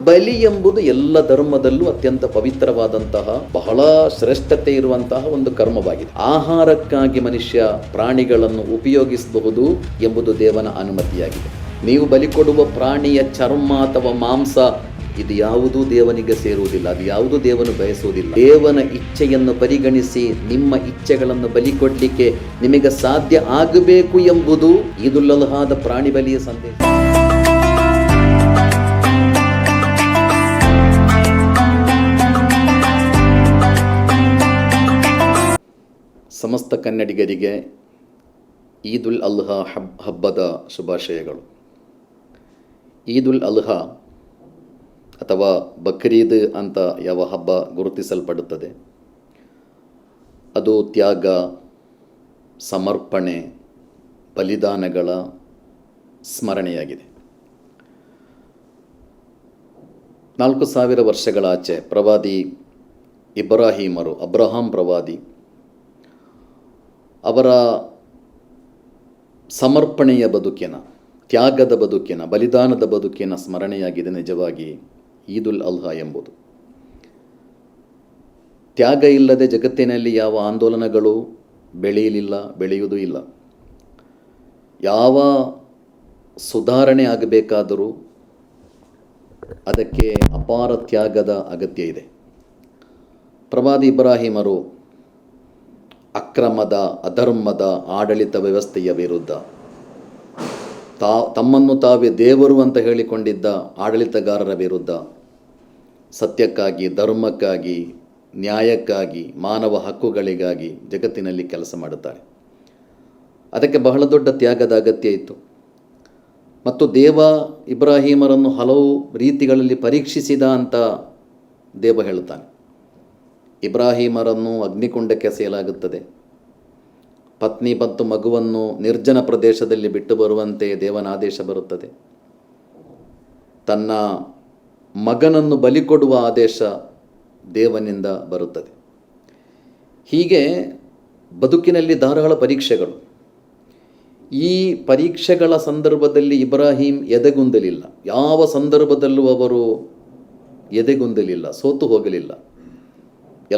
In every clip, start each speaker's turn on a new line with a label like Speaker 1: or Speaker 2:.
Speaker 1: ಬಲಿ ಎಂಬುದು ಎಲ್ಲ ಧರ್ಮದಲ್ಲೂ ಅತ್ಯಂತ ಪವಿತ್ರವಾದಂತಹ ಬಹಳ ಶ್ರೇಷ್ಠತೆ ಇರುವಂತಹ ಒಂದು ಕರ್ಮವಾಗಿದೆ. ಆಹಾರಕ್ಕಾಗಿ ಮನುಷ್ಯ ಪ್ರಾಣಿಗಳನ್ನು ಉಪಯೋಗಿಸಬಹುದು ಎಂಬುದು ದೇವನ ಅನುಮತಿಯಾಗಿದೆ. ನೀವು ಬಲಿ ಕೊಡುವ ಪ್ರಾಣಿಯ ಚರ್ಮ ಅಥವಾ ಮಾಂಸ ಇದು ಯಾವುದೂ ದೇವನಿಗೆ ಸೇರುವುದಿಲ್ಲ, ಅದು ಯಾವುದೂ ದೇವನು ಬಯಸುವುದಿಲ್ಲ. ದೇವನ ಇಚ್ಛೆಯನ್ನು ಪರಿಗಣಿಸಿ ನಿಮ್ಮ ಇಚ್ಛೆಗಳನ್ನು ಬಲಿ ಕೊಡಲಿಕ್ಕೆ ನಿಮಗೆ ಸಾಧ್ಯ ಆಗಬೇಕು ಎಂಬುದು ಈದುಲ್ ಅದ್ಹಾದ ಪ್ರಾಣಿ ಬಲಿಯ ಸಂದೇಶ. ಸಮಸ್ತ ಕನ್ನಡಿಗರಿಗೆ ಈದುಲ್ ಅದ್ಹಾ ಹಬ್ಬದ ಶುಭಾಶಯಗಳು. ಈದುಲ್ ಅದ್ಹಾ ಅಥವಾ ಬಕ್ರೀದ್ ಅಂತ ಯಾವ ಹಬ್ಬ ಗುರುತಿಸಲ್ಪಡುತ್ತದೆ, ಅದು ತ್ಯಾಗ, ಸಮರ್ಪಣೆ, ಬಲಿದಾನಗಳ ಸ್ಮರಣೆಯಾಗಿದೆ. 4000 ವರ್ಷಗಳ ಆಚೆ ಪ್ರವಾದಿ ಇಬ್ರಾಹಿಮರು, ಅಬ್ರಹಾಂ ಪ್ರವಾದಿ, ಅವರ ಸಮರ್ಪಣೆಯ ಬದುಕಿನ, ತ್ಯಾಗದ ಬದುಕಿನ, ಬಲಿದಾನದ ಬದುಕಿನ ಸ್ಮರಣೆಯಾಗಿದೆ ನಿಜವಾಗಿ ಈದುಲ್ ಅದ್ಹಾ ಎಂಬುದು. ತ್ಯಾಗ ಇಲ್ಲದೆ ಜಗತ್ತಿನಲ್ಲಿ ಯಾವ ಆಂದೋಲನಗಳು ಬೆಳೆಯಲಿಲ್ಲ, ಬೆಳೆಯುವುದೂ ಇಲ್ಲ. ಯಾವ ಸುಧಾರಣೆ ಆಗಬೇಕಾದರೂ ಅದಕ್ಕೆ ಅಪಾರ ತ್ಯಾಗದ ಅಗತ್ಯ ಇದೆ. ಪ್ರವಾದಿ ಇಬ್ರಾಹಿಮರು ಅಕ್ರಮದ, ಅಧರ್ಮದ ಆಡಳಿತ ವ್ಯವಸ್ಥೆಯ ವಿರುದ್ಧ, ತಮ್ಮನ್ನು ತಾವೇ ದೇವರು ಅಂತ ಹೇಳಿಕೊಂಡಿದ್ದ ಆಡಳಿತಗಾರರ ವಿರುದ್ಧ ಸತ್ಯಕ್ಕಾಗಿ, ಧರ್ಮಕ್ಕಾಗಿ, ನ್ಯಾಯಕ್ಕಾಗಿ, ಮಾನವ ಹಕ್ಕುಗಳಿಗಾಗಿ ಜಗತ್ತಿನಲ್ಲಿ ಕೆಲಸ ಮಾಡುತ್ತಾರೆ. ಅದಕ್ಕೆ ಬಹಳ ದೊಡ್ಡ ತ್ಯಾಗದ ಅಗತ್ಯ ಇತ್ತು. ಮತ್ತು ದೇವ ಇಬ್ರಾಹಿಮರನ್ನು ಹಲವು ರೀತಿಗಳಲ್ಲಿ ಪರೀಕ್ಷಿಸಿದ ಅಂತ ದೇವ ಹೇಳುತ್ತಾನೆ. ಇಬ್ರಾಹಿಮರನ್ನು ಅಗ್ನಿಕುಂಡಕ್ಕೆ ಎಸೆಯಲಾಗುತ್ತದೆ. ಪತ್ನಿ ಮತ್ತು ಮಗುವನ್ನು ನಿರ್ಜನ ಪ್ರದೇಶದಲ್ಲಿ ಬಿಟ್ಟು ಬರುವಂತೆ ದೇವನ ಆದೇಶ ಬರುತ್ತದೆ. ತನ್ನ ಮಗನನ್ನು ಬಲಿ ಕೊಡುವ ಆದೇಶ ದೇವನಿಂದ ಬರುತ್ತದೆ. ಹೀಗೆ ಬದುಕಿನಲ್ಲಿ ಧಾರಾಳ ಪರೀಕ್ಷೆಗಳು. ಈ ಪರೀಕ್ಷೆಗಳ ಸಂದರ್ಭದಲ್ಲಿ ಇಬ್ರಾಹಿಂ ಎದೆಗುಂದಲಿಲ್ಲ. ಯಾವ ಸಂದರ್ಭದಲ್ಲೂ ಅವರು ಎದೆಗುಂದಲಿಲ್ಲ, ಸೋತು ಹೋಗಲಿಲ್ಲ.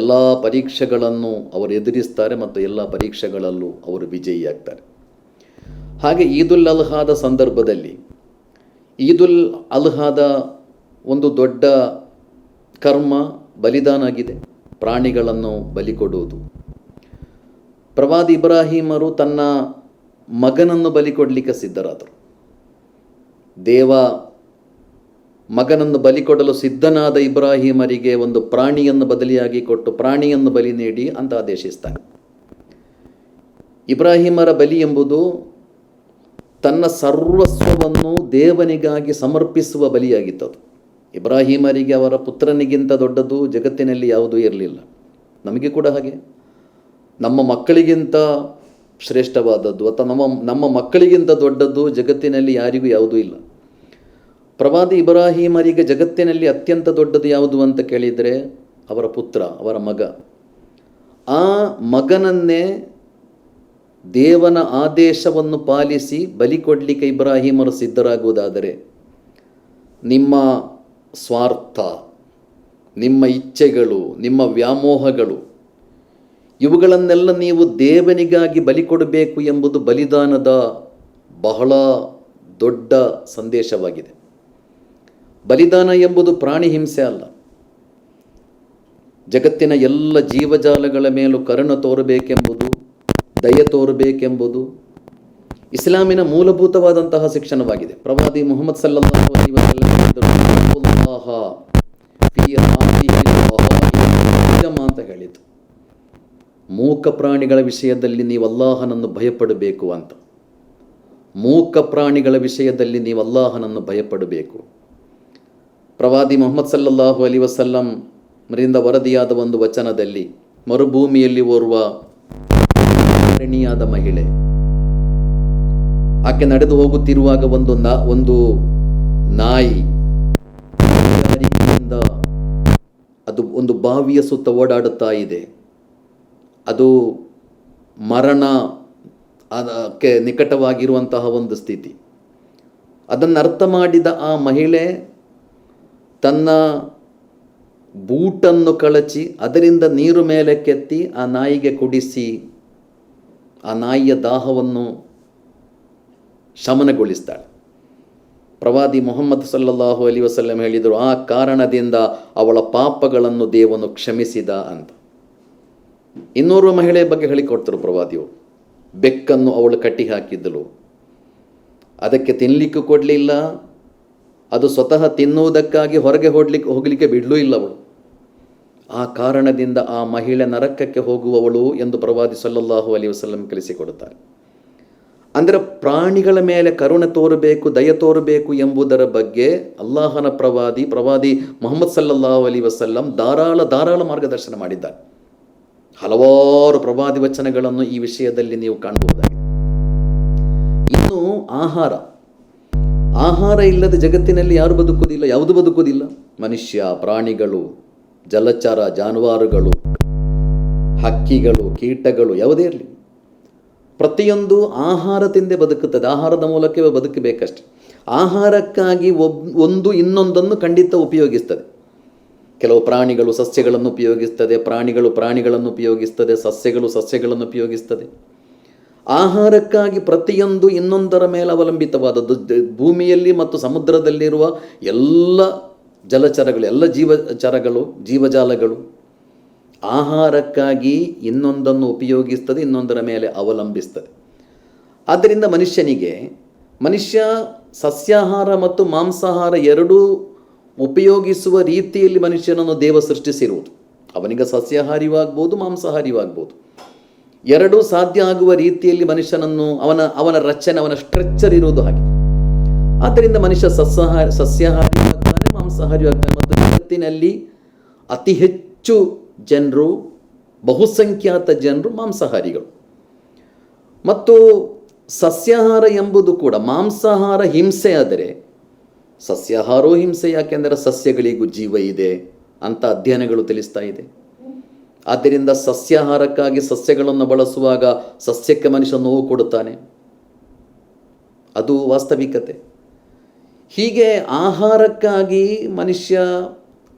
Speaker 1: ಎಲ್ಲ ಪರೀಕ್ಷೆಗಳನ್ನು ಅವರು ಎದುರಿಸ್ತಾರೆ ಮತ್ತು ಎಲ್ಲ ಪರೀಕ್ಷೆಗಳಲ್ಲೂ ಅವರು ವಿಜಯಿಯಾಗ್ತಾರೆ. ಹಾಗೆ ಈದುಲ್ ಅದ್ಹಾದ ಸಂದರ್ಭದಲ್ಲಿ ಈದುಲ್ ಅದ್ಹಾದ ಒಂದು ದೊಡ್ಡ ಕರ್ಮ ಬಲಿದಾನ ಆಗಿದೆ, ಪ್ರಾಣಿಗಳನ್ನು ಬಲಿ ಕೊಡುವುದು. ಪ್ರವಾದಿ ಇಬ್ರಾಹಿಮರು ತನ್ನ ಮಗನನ್ನು ಬಲಿ ಕೊಡಲಿಕ್ಕೆ ಸಿದ್ಧರಾದರು. ದೇವ ಮಗನನ್ನು ಬಲಿ ಕೊಡಲು ಸಿದ್ಧನಾದ ಇಬ್ರಾಹಿಮರಿಗೆ ಒಂದು ಪ್ರಾಣಿಯನ್ನು ಬದಲಿಯಾಗಿ ಕೊಟ್ಟು ಪ್ರಾಣಿಯನ್ನು ಬಲಿ ನೀಡಿ ಅಂತ ಆದೇಶಿಸ್ತಾನೆ. ಇಬ್ರಾಹಿಮರ ಬಲಿ ಎಂಬುದು ತನ್ನ ಸರ್ವಸ್ವವನ್ನು ದೇವನಿಗಾಗಿ ಸಮರ್ಪಿಸುವ ಬಲಿಯಾಗಿತ್ತದು. ಇಬ್ರಾಹಿಮರಿಗೆ ಅವರ ಪುತ್ರನಿಗಿಂತ ದೊಡ್ಡದು ಜಗತ್ತಿನಲ್ಲಿ ಯಾವುದೂ ಇರಲಿಲ್ಲ. ನಮಗೆ ಕೂಡ ಹಾಗೆ. ನಮ್ಮ ಮಕ್ಕಳಿಗಿಂತ ಶ್ರೇಷ್ಠವಾದದ್ದು ಅಥವಾ ನಮ್ಮ ಮಕ್ಕಳಿಗಿಂತ ದೊಡ್ಡದ್ದು ಜಗತ್ತಿನಲ್ಲಿ ಯಾರಿಗೂ ಯಾವುದೂ ಇಲ್ಲ. ಪ್ರವಾದಿ ಇಬ್ರಾಹಿಮರಿಗೆ ಜಗತ್ತಿನಲ್ಲಿ ಅತ್ಯಂತ ದೊಡ್ಡದು ಯಾವುದು ಅಂತ ಕೇಳಿದರೆ ಅವರ ಪುತ್ರ, ಅವರ ಮಗ. ಆ ಮಗನನ್ನೇ ದೇವನ ಆದೇಶವನ್ನು ಪಾಲಿಸಿ ಬಲಿ ಕೊಡಲಿಕ್ಕೆ ಇಬ್ರಾಹಿಮರು ಸಿದ್ಧರಾಗುವುದಾದರೆ ನಿಮ್ಮ ಸ್ವಾರ್ಥ, ನಿಮ್ಮ ಇಚ್ಛೆಗಳು, ನಿಮ್ಮ ವ್ಯಾಮೋಹಗಳು ಇವುಗಳನ್ನೆಲ್ಲ ನೀವು ದೇವನಿಗಾಗಿ ಬಲಿ ಕೊಡಬೇಕು ಎಂಬುದು ಬಲಿದಾನದ ಬಹಳ ದೊಡ್ಡ ಸಂದೇಶವಾಗಿದೆ. ಬಲಿದಾನ ಎಂಬುದು ಪ್ರಾಣಿ ಹಿಂಸೆ ಅಲ್ಲ. ಜಗತ್ತಿನ ಎಲ್ಲ ಜೀವಜಾಲಗಳ ಮೇಲೂ ಕರುಣೆ ತೋರಬೇಕೆಂಬುದು, ದಯೆ ತೋರಬೇಕೆಂಬುದು ಇಸ್ಲಾಮಿನ ಮೂಲಭೂತವಾದಂತಹ ಶಿಕ್ಷಣವಾಗಿದೆ. ಪ್ರವಾದಿ ಮುಹಮ್ಮದ್ ಸಲ್ಲಲ್ಲಾಹು ಅಲೈಹಿ ವಸಲ್ಲಂ ಅಂತ ಹೇಳಿತು, ಮೂಕ ಪ್ರಾಣಿಗಳ ವಿಷಯದಲ್ಲಿ ನೀವು ಅಲ್ಲಾಹನನ್ನು ಭಯಪಡಬೇಕು ಅಂತ. ಮೂಕ ಪ್ರಾಣಿಗಳ ವಿಷಯದಲ್ಲಿ ನೀವು ಅಲ್ಲಾಹನನ್ನು ಭಯಪಡಬೇಕು. ಪ್ರವಾದಿ ಮುಹಮ್ಮದ್ ಸಲ್ಲಲ್ಲಾಹು ಅಲೈಹಿ ವಸಲ್ಲಂ ರಿಂದ ವರದಿಯಾದ ಒಂದು ವಚನದಲ್ಲಿ ಮರುಭೂಮಿಯಲ್ಲಿ ಓರ್ವ ಣಿಯಾದ ಮಹಿಳೆ ಆಕೆ ನಡೆದು ಹೋಗುತ್ತಿರುವಾಗ ಒಂದು ನಾಯಿ ಅದು ಒಂದು ಬಾವಿಯ ಸುತ್ತ ಓಡಾಡುತ್ತಾ ಇದೆ. ಅದು ಮರಣಕ್ಕೆ ನಿಕಟವಾಗಿರುವಂತಹ ಒಂದು ಸ್ಥಿತಿ. ಅದನ್ನು ಅರ್ಥ ಮಾಡಿದ ಆ ಮಹಿಳೆ ತನ್ನ ಬೂಟನ್ನು ಕಳಚಿ ಅದರಿಂದ ನೀರು ಮೇಲೆ ಕೆತ್ತಿ ಆ ನಾಯಿಗೆ ಕುಡಿಸಿ ಆ ನಾಯಿಯ ದಾಹವನ್ನು ಶಮನಗೊಳಿಸ್ತಾಳೆ. ಪ್ರವಾದಿ ಮುಹಮ್ಮದ್ ಸಲ್ಲಲ್ಲಾಹು ಅಲೈಹಿ ವಸಲ್ಲಂ ಹೇಳಿದರು, ಆ ಕಾರಣದಿಂದ ಅವಳ ಪಾಪಗಳನ್ನು ದೇವನು ಕ್ಷಮಿಸಿದ ಅಂತ. ಇನ್ನೋರ್ವ ಮಹಿಳೆಯ ಬಗ್ಗೆ ಹೇಳಿಕೊಡ್ತರು ಪ್ರವಾದಿಯವರು. ಬೆಕ್ಕನ್ನು ಅವಳು ಕಟ್ಟಿ ಹಾಕಿದ್ದಳು, ಅದಕ್ಕೆ ತಿನ್ನಲಿಕ್ಕೂ ಕೊಡಲಿಲ್ಲ, ಅದು ಸ್ವತಃ ತಿನ್ನುವುದಕ್ಕಾಗಿ ಹೊರಗೆ ಹೋಗಲಿಕ್ಕೆ ಬಿಡಲೂ ಇಲ್ಲ ಅವಳು. ಆ ಕಾರಣದಿಂದ ಆ ಮಹಿಳೆ ನರಕಕ್ಕೆ ಹೋಗುವವಳು ಎಂದು ಪ್ರವಾದಿ ಸಲ್ಲಲ್ಲಾಹು ಅಲೈಹಿ ವಸಲ್ಲಂ ಕಲಿಸಿಕೊಡುತ್ತಾರೆ. ಅಂದರೆ ಪ್ರಾಣಿಗಳ ಮೇಲೆ ಕರುಣೆ ತೋರಬೇಕು, ದಯ ತೋರಬೇಕು ಎಂಬುದರ ಬಗ್ಗೆ ಅಲ್ಲಾಹನ ಪ್ರವಾದಿ ಮುಹಮ್ಮದ್ ಸಲ್ಲಲ್ಲಾಹು ಅಲೈಹಿ ವಸಲ್ಲಂ ಧಾರಾಳ ಮಾರ್ಗದರ್ಶನ ಮಾಡಿದ್ದಾರೆ. ಹಲವಾರು ಪ್ರವಾದಿ ವಚನಗಳನ್ನು ಈ ವಿಷಯದಲ್ಲಿ ನೀವು ಕಾಣಬಹುದಾಗಿದೆ. ಇನ್ನು ಆಹಾರ ಇಲ್ಲದ ಜಗತ್ತಿನಲ್ಲಿ ಯಾರು ಬದುಕುವುದಿಲ್ಲ, ಯಾವುದು ಬದುಕುವುದಿಲ್ಲ. ಮನುಷ್ಯ, ಪ್ರಾಣಿಗಳು, ಜಲಚರ, ಜಾನುವಾರುಗಳು, ಹಕ್ಕಿಗಳು, ಕೀಟಗಳು ಯಾವುದೇ ಇರಲಿ, ಪ್ರತಿಯೊಂದು ಆಹಾರ ತಿಂದೇ ಬದುಕುತ್ತದೆ. ಆಹಾರದ ಮೂಲಕವೇ ಬದುಕಬೇಕಷ್ಟೆ. ಆಹಾರಕ್ಕಾಗಿ ಒಂದು ಇನ್ನೊಂದನ್ನು ಖಂಡಿತ ಉಪಯೋಗಿಸ್ತದೆ. ಕೆಲವು ಪ್ರಾಣಿಗಳು ಸಸ್ಯಗಳನ್ನು ಉಪಯೋಗಿಸ್ತದೆ, ಪ್ರಾಣಿಗಳನ್ನು ಉಪಯೋಗಿಸ್ತದೆ, ಸಸ್ಯಗಳನ್ನು ಉಪಯೋಗಿಸ್ತದೆ. ಆಹಾರಕ್ಕಾಗಿ ಪ್ರತಿಯೊಂದು ಇನ್ನೊಂದರ ಮೇಲೆ ಅವಲಂಬಿತವಾದದ್ದು. ಭೂಮಿಯಲ್ಲಿ ಮತ್ತು ಸಮುದ್ರದಲ್ಲಿರುವ ಎಲ್ಲ ಜಲಚರಗಳು, ಎಲ್ಲ ಜೀವಜಾಲಗಳು ಆಹಾರಕ್ಕಾಗಿ ಇನ್ನೊಂದನ್ನು ಉಪಯೋಗಿಸ್ತದೆ, ಇನ್ನೊಂದರ ಮೇಲೆ ಅವಲಂಬಿಸ್ತದೆ. ಆದ್ದರಿಂದ ಮನುಷ್ಯ ಸಸ್ಯಾಹಾರ ಮತ್ತು ಮಾಂಸಾಹಾರ ಎರಡೂ ಉಪಯೋಗಿಸುವ ರೀತಿಯಲ್ಲಿ ಮನುಷ್ಯನನ್ನು ದೇವ ಸೃಷ್ಟಿಸಿರುವುದು. ಅವನಿಗೆ ಸಸ್ಯಾಹಾರಿಯೂ ಆಗ್ಬೋದು, ಮಾಂಸಾಹಾರಿಯೂ ಆಗ್ಬೋದು. ಎರಡೂ ಸಾಧ್ಯ ಆಗುವ ರೀತಿಯಲ್ಲಿ ಮನುಷ್ಯನನ್ನು ಅವನ ರಚನೆ, ಅವನ ಸ್ಟ್ರಕ್ಚರ್ ಇರುವುದು ಹಾಗೆ. ಆದ್ದರಿಂದ ಮನುಷ್ಯ ಸಸ್ಯಾಹಾರಿಯೂ ಆಗ್ತಾನೆ, ಮಾಂಸಾಹಾರಿಯೂ ಆಗ್ತಾನೆ. ಮತ್ತು ಜಗತ್ತಿನಲ್ಲಿ ಅತಿ ಹೆಚ್ಚು ಜನರು, ಬಹುಸಂಖ್ಯಾತ ಜನರು ಮಾಂಸಾಹಾರಿಗಳು. ಮತ್ತು ಸಸ್ಯಾಹಾರ ಎಂಬುದು ಕೂಡ ಮಾಂಸಾಹಾರ ಹಿಂಸೆ ಆದರೆ ಸಸ್ಯಾಹಾರವೂ ಹಿಂಸೆ. ಯಾಕೆಂದರೆ ಸಸ್ಯಗಳಿಗೂ ಜೀವ ಇದೆ ಅಂತ ಅಧ್ಯಯನಗಳು ತಿಳಿಸ್ತಾ ಇದೆ. ಆದ್ದರಿಂದ ಸಸ್ಯಾಹಾರಕ್ಕಾಗಿ ಸಸ್ಯಗಳನ್ನು ಬಳಸುವಾಗ ಸಸ್ಯಕ್ಕೆ ಮನುಷ್ಯ ನೋವು ಕೊಡುತ್ತಾನೆ, ಅದು ವಾಸ್ತವಿಕತೆ. ಹೀಗೆ ಆಹಾರಕ್ಕಾಗಿ ಮನುಷ್ಯ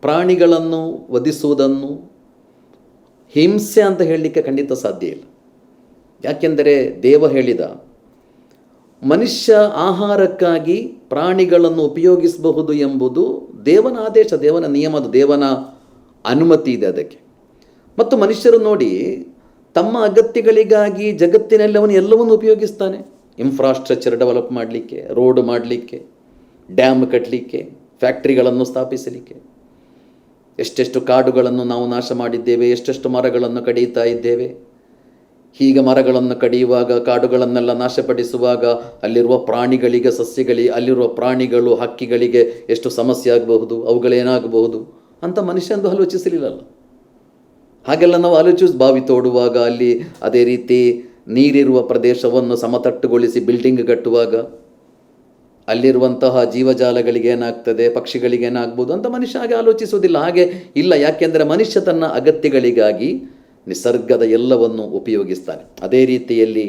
Speaker 1: ಪ್ರಾಣಿಗಳನ್ನು ವಧಿಸುವುದನ್ನು ಹಿಂಸೆ ಅಂತ ಹೇಳಲಿಕ್ಕೆ ಖಂಡಿತ ಸಾಧ್ಯ ಇಲ್ಲ. ಯಾಕೆಂದರೆ ದೇವ ಹೇಳಿದ, ಮನುಷ್ಯ ಆಹಾರಕ್ಕಾಗಿ ಪ್ರಾಣಿಗಳನ್ನು ಉಪಯೋಗಿಸಬಹುದು ಎಂಬುದು ದೇವನ ಆದೇಶ, ದೇವನ ನಿಯಮದ, ದೇವನ ಅನುಮತಿ ಇದೆ ಅದಕ್ಕೆ. ಮತ್ತು ಮನುಷ್ಯರು ನೋಡಿ, ತಮ್ಮ ಅಗತ್ಯಗಳಿಗಾಗಿ ಜಗತ್ತಿನಲ್ಲಿ ಅವನು ಎಲ್ಲವನ್ನು ಉಪಯೋಗಿಸ್ತಾನೆ. ಇನ್ಫ್ರಾಸ್ಟ್ರಕ್ಚರ್ ಡೆವಲಪ್ ಮಾಡಲಿಕ್ಕೆ, ರೋಡ್ ಮಾಡಲಿಕ್ಕೆ, ಡ್ಯಾಮ್ ಕಟ್ಟಲಿಕ್ಕೆ, ಫ್ಯಾಕ್ಟ್ರಿಗಳನ್ನು ಸ್ಥಾಪಿಸಲಿಕ್ಕೆ. ಎಷ್ಟೆಷ್ಟು ಕಾಡುಗಳನ್ನು ನಾವು ನಾಶ ಮಾಡಿದ್ದೇವೆ, ಎಷ್ಟೆಷ್ಟು ಮರಗಳನ್ನು ಕಡಿಯುತ್ತಾ ಇದ್ದೇವೆ. ಹೀಗೆ ಮರಗಳನ್ನು ಕಡಿಯುವಾಗ, ಕಾಡುಗಳನ್ನೆಲ್ಲ ನಾಶಪಡಿಸುವಾಗ ಅಲ್ಲಿರುವ ಪ್ರಾಣಿಗಳಿಗೆ, ಅಲ್ಲಿರುವ ಪ್ರಾಣಿಗಳು, ಹಕ್ಕಿಗಳಿಗೆ ಎಷ್ಟು ಸಮಸ್ಯೆ ಆಗಬಹುದು, ಅವುಗಳೇನಾಗಬಹುದು ಅಂತ ಮನುಷ್ಯಂದು ಆಲೋಚಿಸಲಿಲ್ಲಲ್ಲ. ಹಾಗೆಲ್ಲ ನಾವು ಬಾವಿ ತೋಡುವಾಗ, ಅಲ್ಲಿ ಅದೇ ರೀತಿ ನೀರಿರುವ ಪ್ರದೇಶವನ್ನು ಸಮತಟ್ಟುಗೊಳಿಸಿ ಬಿಲ್ಡಿಂಗ್ ಕಟ್ಟುವಾಗ ಅಲ್ಲಿರುವಂತಹ ಜೀವಜಾಲಗಳಿಗೆ ಏನಾಗ್ತದೆ, ಪಕ್ಷಿಗಳಿಗೆ ಏನಾಗ್ಬೋದು ಅಂತ ಮನುಷ್ಯ ಹಾಗೆ ಆಲೋಚಿಸುವುದಿಲ್ಲ. ಹಾಗೆ ಇಲ್ಲ, ಯಾಕೆಂದರೆ ಮನುಷ್ಯ ತನ್ನ ಅಗತ್ಯಗಳಿಗಾಗಿ ನಿಸರ್ಗದ ಎಲ್ಲವನ್ನು ಉಪಯೋಗಿಸ್ತಾನೆ. ಅದೇ ರೀತಿಯಲ್ಲಿ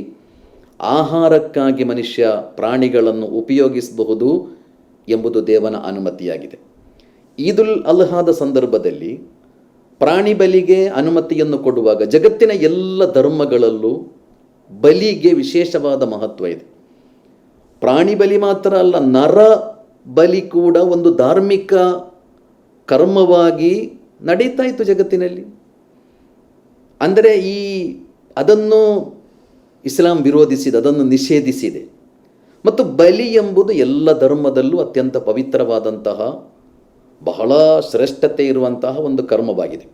Speaker 1: ಆಹಾರಕ್ಕಾಗಿ ಮನುಷ್ಯ ಪ್ರಾಣಿಗಳನ್ನು ಉಪಯೋಗಿಸಬಹುದು ಎಂಬುದು ದೇವನ ಅನುಮತಿಯಾಗಿದೆ. ಈದುಲ್ ಅಲ್ಹಾದ ಸಂದರ್ಭದಲ್ಲಿ ಪ್ರಾಣಿ ಬಲಿಗೆ ಅನುಮತಿಯನ್ನು ಕೊಡುವಾಗ ಜಗತ್ತಿನ ಎಲ್ಲ ಧರ್ಮಗಳಲ್ಲೂ ಬಲಿಗೆ ವಿಶೇಷವಾದ ಮಹತ್ವ ಇದೆ. ಪ್ರಾಣಿ ಬಲಿ ಮಾತ್ರ ಅಲ್ಲ, ನರ ಬಲಿ ಕೂಡ ಒಂದು ಧಾರ್ಮಿಕ ಕರ್ಮವಾಗಿ ನಡೀತಾ ಇತ್ತು ಜಗತ್ತಿನಲ್ಲಿ. ಅಂದರೆ ಅದನ್ನು ಇಸ್ಲಾಂ ವಿರೋಧಿಸಿದೆ, ಅದನ್ನು ನಿಷೇಧಿಸಿದೆ. ಮತ್ತು ಬಲಿ ಎಂಬುದು ಎಲ್ಲ ಧರ್ಮದಲ್ಲೂ ಅತ್ಯಂತ ಪವಿತ್ರವಾದಂತಹ, ಬಹಳ ಶ್ರೇಷ್ಠತೆ ಇರುವಂತಹ ಒಂದು ಕರ್ಮವಾಗಿದೆ.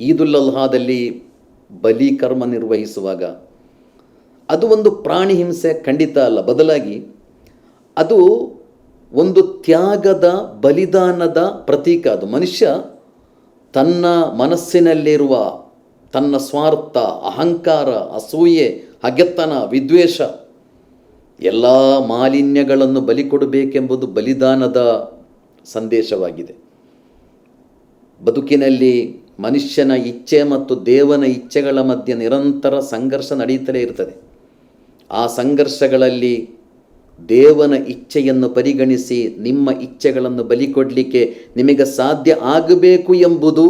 Speaker 1: ಈದುಲ್ ಅಲ್ಹಾದಲ್ಲಿ ಬಲಿ ಕರ್ಮ ನಿರ್ವಹಿಸುವಾಗ ಅದು ಒಂದು ಪ್ರಾಣಿ ಹಿಂಸೆ ಖಂಡಿತ ಅಲ್ಲ, ಬದಲಾಗಿ ಅದು ಒಂದು ತ್ಯಾಗದ, ಬಲಿದಾನದ ಪ್ರತೀಕ. ಅದು ಮನುಷ್ಯ ತನ್ನ ಮನಸ್ಸಿನಲ್ಲಿರುವ ತನ್ನ ಸ್ವಾರ್ಥ, ಅಹಂಕಾರ, ಅಸೂಯೆ, ಹಗೆತನ, ವಿದ್ವೇಷ ಎಲ್ಲ ಮಾಲಿನ್ಯಗಳನ್ನು ಬಲಿ ಕೊಡಬೇಕೆಂಬುದು ಬಲಿದಾನದ ಸಂದೇಶವಾಗಿದೆ. ಬದುಕಿನಲ್ಲಿ ಮನುಷ್ಯನ ಇಚ್ಛೆ ಮತ್ತು ದೇವನ ಇಚ್ಛೆಗಳ ಮಧ್ಯೆ ನಿರಂತರ ಸಂಘರ್ಷ ನಡೆಯುತ್ತಲೇ ಇರ್ತದೆ. ಆ ಸಂಘರ್ಷಗಳಲ್ಲಿ ದೇವನ ಇಚ್ಛೆಯನ್ನು ಪರಿಗಣಿಸಿ ನಿಮ್ಮ ಇಚ್ಛೆಗಳನ್ನು ಬಲಿ ಕೊಡಲಿಕ್ಕೆ ನಿಮಗೆ ಸಾಧ್ಯ ಆಗಬೇಕು ಎಂಬುದು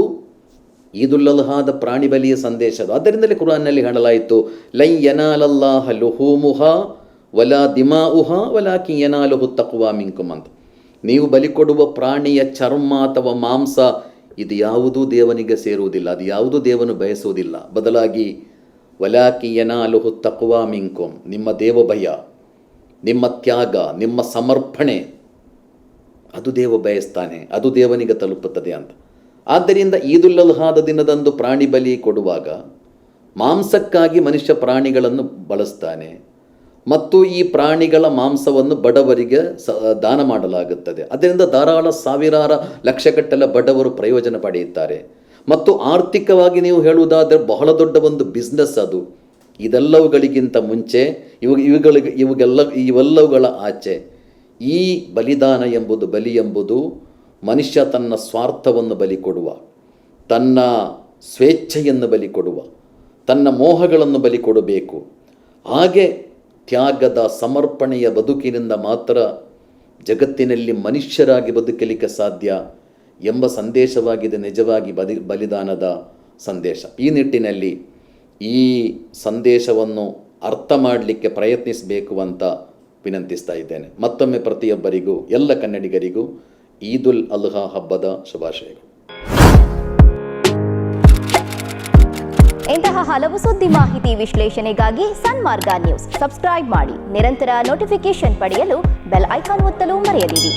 Speaker 1: ಈದುಲ್ ಅಲ್ಹಾದ ಪ್ರಾಣಿ ಬಲಿಯ ಸಂದೇಶ. ಅದರಿಂದಲೇ ಕುರಾನ್ನಲ್ಲಿ ಹೇಳಲಾಯಿತು, ಲೈ ಯನಾಲಲ್ಲಾಹ ಲುಹೂಮುಹ ವಲಾ ದಿಮಾಉಹ ವಲಾಕಿನ್ ಯನಾಲುಹು ತಖ್ವಾ ಮಿನ್ಕುಮ್ ಅಂತ. ನೀವು ಬಲಿ ಕೊಡುವ ಪ್ರಾಣಿಯ ಚರ್ಮ ಅಥವಾ ಮಾಂಸ ಇದು ಯಾವುದೂ ದೇವನಿಗೆ ಸೇರುವುದಿಲ್ಲ, ಅದು ಯಾವುದೂ ದೇವನು ಬಯಸುವುದಿಲ್ಲ. ಬದಲಾಗಿ ವಲಾಕಿನ್ ಯನಾಲುಹು ತಖ್ವಾ ಮಿನ್ಕುಮ್, ನಿಮ್ಮ ದೇವ ಭಯ, ನಿಮ್ಮ ತ್ಯಾಗ, ನಿಮ್ಮ ಸಮರ್ಪಣೆ ಅದು ದೇವ ಬಯಸ್ತಾನೆ, ಅದು ದೇವನಿಗೆ ತಲುಪುತ್ತದೆ ಅಂತ. ಆದ್ದರಿಂದ ಈದುಲ್ ಅಲ್ಹಾದ ದಿನದಂದು ಪ್ರಾಣಿ ಬಲಿ ಕೊಡುವಾಗ ಮಾಂಸಕ್ಕಾಗಿ ಮನುಷ್ಯ ಪ್ರಾಣಿಗಳನ್ನು ಬಳಸ್ತಾನೆ ಮತ್ತು ಈ ಪ್ರಾಣಿಗಳ ಮಾಂಸವನ್ನು ಬಡವರಿಗೆ ದಾನ ಮಾಡಲಾಗುತ್ತದೆ. ಅದರಿಂದ ಧಾರಾಳ ಸಾವಿರಾರು ಲಕ್ಷಗಟ್ಟಲೆ ಬಡವರು ಪ್ರಯೋಜನ ಪಡೆಯುತ್ತಾರೆ. ಮತ್ತು ಆರ್ಥಿಕವಾಗಿ ನೀವು ಹೇಳುವುದಾದರೆ ಬಹಳ ದೊಡ್ಡ ಒಂದು ಬಿಸ್ನೆಸ್ ಅದು. ಇದೆಲ್ಲವುಗಳಿಗಿಂತ ಮುಂಚೆ ಇವೆಲ್ಲವುಗಳ ಆಚೆ ಈ ಬಲಿದಾನ ಎಂಬುದು, ಬಲಿ ಎಂಬುದು ಮನುಷ್ಯ ತನ್ನ ಸ್ವಾರ್ಥವನ್ನು ಬಲಿ ಕೊಡುವ, ತನ್ನ ಸ್ವೇಚ್ಛೆಯನ್ನು ಬಲಿ ಕೊಡುವ, ತನ್ನ ಮೋಹಗಳನ್ನು ಬಲಿ ಕೊಡಬೇಕು. ಹಾಗೆ ತ್ಯಾಗದ ಸಮರ್ಪಣೆಯ ಬದುಕಿನಿಂದ ಮಾತ್ರ ಜಗತ್ತಿನಲ್ಲಿ ಮನುಷ್ಯರಾಗಿ ಬದುಕಲಿಕ್ಕೆ ಸಾಧ್ಯ ಎಂಬ ಸಂದೇಶವಾಗಿದೆ ನಿಜವಾಗಿ ಬಲಿದಾನದ ಸಂದೇಶ. ಈ ನಿಟ್ಟಿನಲ್ಲಿ ಈ ಸಂದೇಶವನ್ನು ಅರ್ಥ ಮಾಡಲಿಕ್ಕೆ ಪ್ರಯತ್ನಿಸಬೇಕು ಅಂತ ವಿನಂತಿಸ್ತಾ ಇದ್ದೇನೆ. ಮತ್ತೊಮ್ಮೆ ಪ್ರತಿಯೊಬ್ಬರಿಗೂ, ಎಲ್ಲ ಕನ್ನಡಿಗರಿಗೂ ಈದುಲ್ ಅಲ್ಹಾ ಹಬ್ಬದ ಶುಭಾಶಯಗಳು.
Speaker 2: ಇಂತಹ ಹಲವು ಸುದ್ದಿ ಮಾಹಿತಿ ವಿಶ್ಲೇಷಣೆಗಾಗಿ ಸನ್ಮಾರ್ಗ ನ್ಯೂಸ್ ಸಬ್ಸ್ಕ್ರೈಬ್ ಮಾಡಿ. ನಿರಂತರ ನೋಟಿಫಿಕೇಶನ್ ಪಡೆಯಲು ಬೆಲ್ ಐಕಾನ್ ಒತ್ತಲು ಮರೆಯದಿರಿ.